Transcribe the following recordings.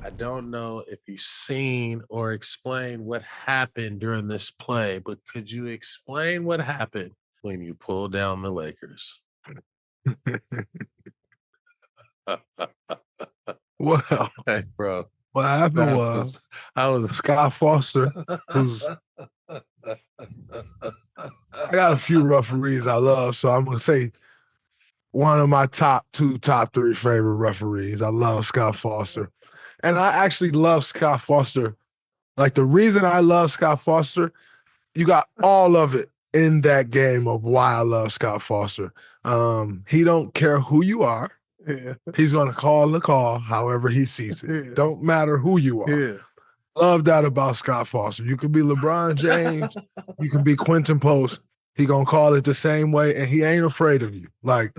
I don't know if you've seen or explained what happened during this play, but could you explain what happened when you pulled down the Lakers? Well, Hey, bro. what happened That was was I was Scott Foster, who's I got a few referees I love, so I'm gonna say one of my top two, top three favorite referees. I love Scott Foster. And I actually love Scott Foster. Like the reason I love Scott Foster, you got all of it in that game of why I love Scott Foster. He don't care who you are. yeah. He's gonna call the call however he sees it. Yeah. Don't matter who you are. Yeah. Love that about Scott Foster. You could be LeBron James, you can be Quentin Post. He gonna call it the same way, and he ain't afraid of you. Like,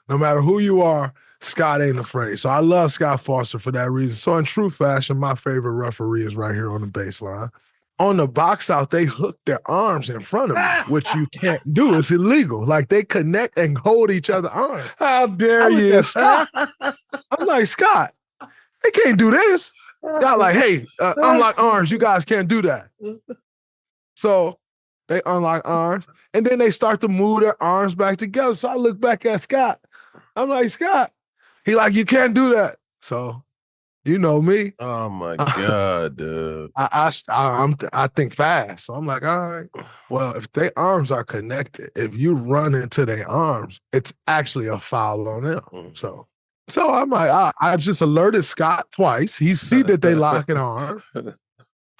no matter who you are, Scott ain't afraid. So I love Scott Foster for that reason. So in true fashion, my favorite referee is right here on the baseline. On the box out, they hook their arms in front of me, which you can't do. It's illegal. Like they connect and hold each other's arms. How dare I look you? at Scott. I'm like, Scott, they can't do this. Y'all like, hey, unlock arms. You guys can't do that. So they unlock arms, and then they start to move their arms back together. So I look back at Scott. I'm like, Scott. He like, you can't do that. So, you know me. Oh my God, dude. I think fast. So I'm like, all right. Well, if their arms are connected, if you run into their arms, it's actually a foul on them. So I'm like, I just alerted Scott twice. He see that they locking arms.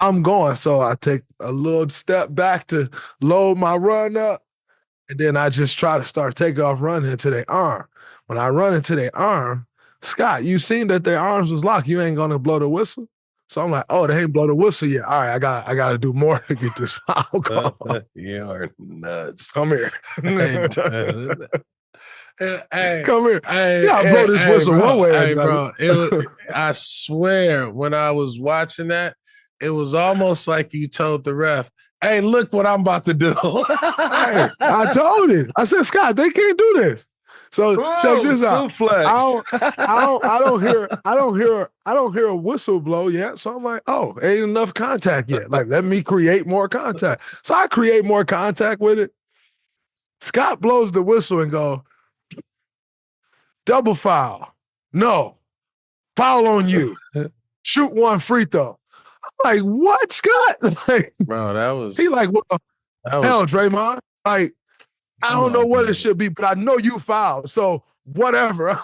I'm going. So I take a little step back to load my run up. And then I just try to start taking off running into their arm. When I run into their arm, Scott, you seen that their arms was locked. You ain't gonna blow the whistle. So I'm like, oh, they ain't blow the whistle yet. All right, I gotta do more to get this foul call. You are nuts. Come here. Hey, come here. Hey, yeah, I blow this whistle bro, one way. Hey, bro. I swear, when I was watching that, it was almost like you told the ref, hey, look what I'm about to do. Hey, I told it. I said, Scott, they can't do this. So check this out. Suplex. I don't hear a whistle blow yet. So I'm like, oh, ain't enough contact yet. Like, let me create more contact. So I create more contact with it. Scott blows the whistle and go, double foul. No. Foul on you. Shoot one free throw. I'm like, what, Scott? Like, bro, that was he like, well, hell, Draymond. Like, I don't know what it should be, but I know you fouled. So whatever.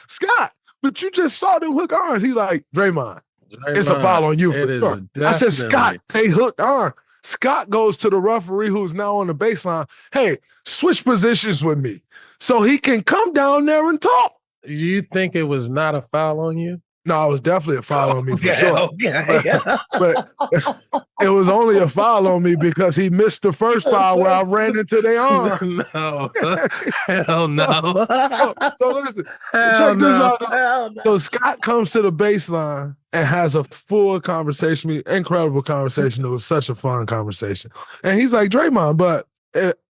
Scott, but you just saw them hook arms. He's like, Draymond, it's a foul on you for sure. I said, Scott, they hooked arm. Scott goes to the referee who's now on the baseline. Hey, switch positions with me so he can come down there and talk. Do you think it was not a foul on you? No, it was definitely a foul on me for sure. Okay. But it was only a foul on me because he missed the first foul where I ran into their arm. No. Hell no. So listen, check this out. So Scott comes to the baseline and has a full conversation, incredible conversation. It was such a fun conversation. And he's like, Draymond, but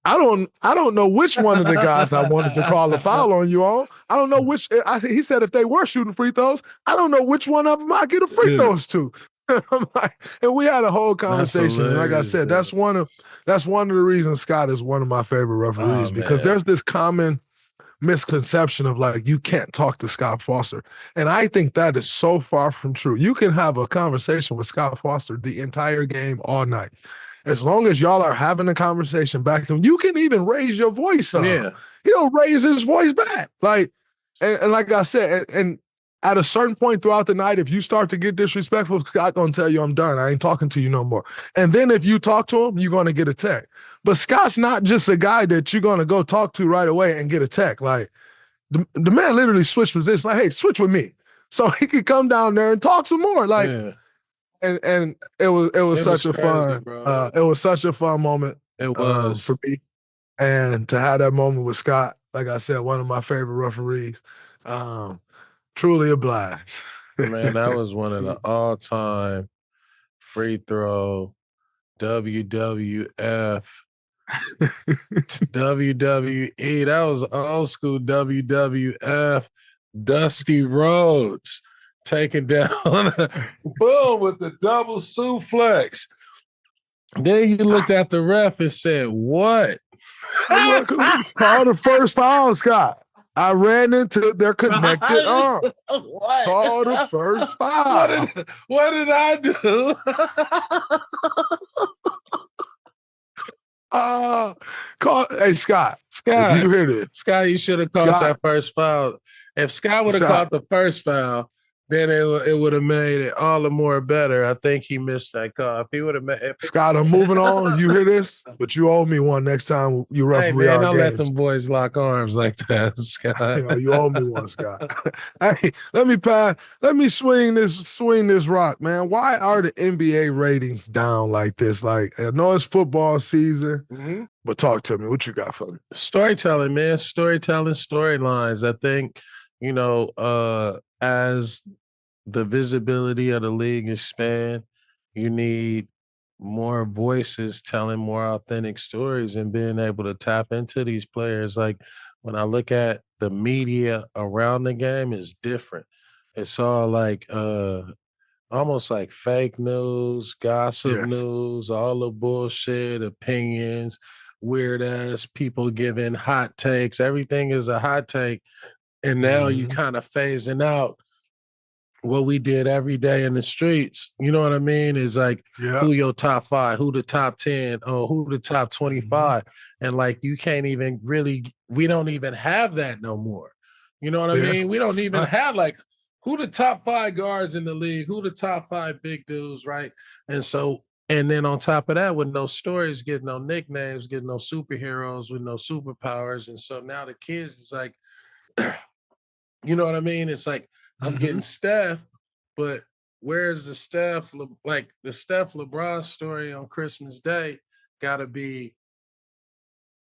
I don't know which one of the guys I wanted to call a foul on you on. I don't know which. He said if they were shooting free throws, I don't know which one of them I get a free throws to. I'm like, and we had a whole conversation. Like I said, that's one of the reasons Scott is one of my favorite referees because there's this common misconception of like you can't talk to Scott Foster, and I think that is so far from true. You can have a conversation with Scott Foster the entire game all night. As long as y'all are having a conversation back, and you can even raise your voice up. Yeah. He'll raise his voice back. Like, and like I said, and at a certain point throughout the night, if you start to get disrespectful, Scott gonna tell you, I'm done. I ain't talking to you no more. And then if you talk to him, you're gonna get a tech. But Scott's not just a guy that you're gonna go talk to right away and get a tech. Like, the man literally switched positions. Like, hey, switch with me. So he could come down there and talk some more. Like, And it was such a fun it was such a fun moment. It was for me, and to have that moment with Scott, like I said, one of my favorite referees. Truly a blast. Man, that was one of the all-time free throw WWF WWE. That was old school WWF. Dusty Rhodes taken down, boom, with the double suplex. Then you looked at the ref and said, what? Call the first foul, Scott. I ran into their connected arm. Call the first foul. What did I do? Hey, Scott, if you hear this. Scott, you should have caught that first foul. If Scott would have caught the first foul, then it would have made it all the more better. I think he missed that call. If he would have made Scott, I'm moving on. You hear this? But you owe me one next time you referee our games. Don't let them boys lock arms like that, Scott. You owe me one, Scott. Hey, let me swing this rock, man. Why are the NBA ratings down like this? Like, I know it's football season, but talk to me. What you got for me? Storytelling, man. Storytelling, storylines. I think, as the visibility of the league expand, you need more voices telling more authentic stories and being able to tap into these players. Like when I look at the media around the game, is different. It's all like almost like fake news, gossip news, all the bullshit, opinions, weird ass people giving hot takes. Everything is a hot take. And now you kind of phasing out what we did every day in the streets. You know what I mean? Is like who your top 5, who the top 10, or who the top 25. And like you can't even really, we don't even have that no more. You know what I mean? We don't even have like who the top 5 guards in the league, who the top 5 big dudes, right? And so, and then on top of that, with no stories, getting no nicknames, getting no superheroes, with no superpowers. And so now the kids is like, you know what I mean? It's like, I'm getting Steph, but where's the Steph? Like the Steph LeBron story on Christmas Day got to be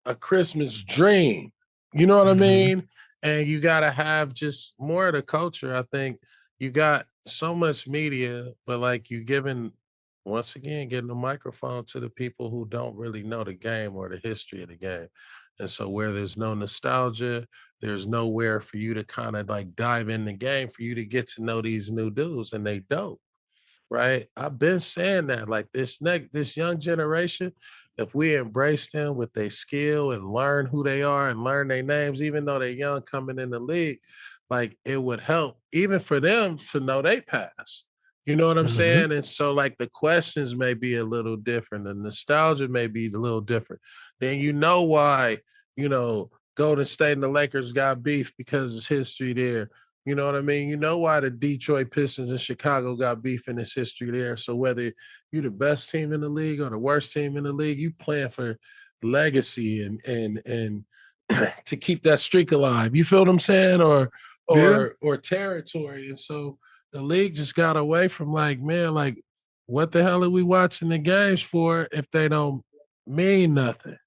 a Christmas dream. You know what I mean? And you got to have just more of the culture. I think you got so much media, but like you once again, getting a microphone to the people who don't really know the game or the history of the game. And so where there's no nostalgia, there's nowhere for you to kind of like dive in the game for you to get to know these new dudes, and they dope, right? I've been saying that, like this young generation, if we embrace them with their skill and learn who they are and learn their names, even though they're young coming in the league, like it would help even for them to know they pass. You know what I'm saying? And so like the questions may be a little different. The nostalgia may be a little different. Then you know why, Golden State and the Lakers got beef because it's history there. You know what I mean? You know why the Detroit Pistons and Chicago got beef in this history there. So whether you're the best team in the league or the worst team in the league, you playing for legacy and to keep that streak alive. You feel what I'm saying? Or territory. And so the league just got away from like, man, like what the hell are we watching the games for if they don't mean nothing?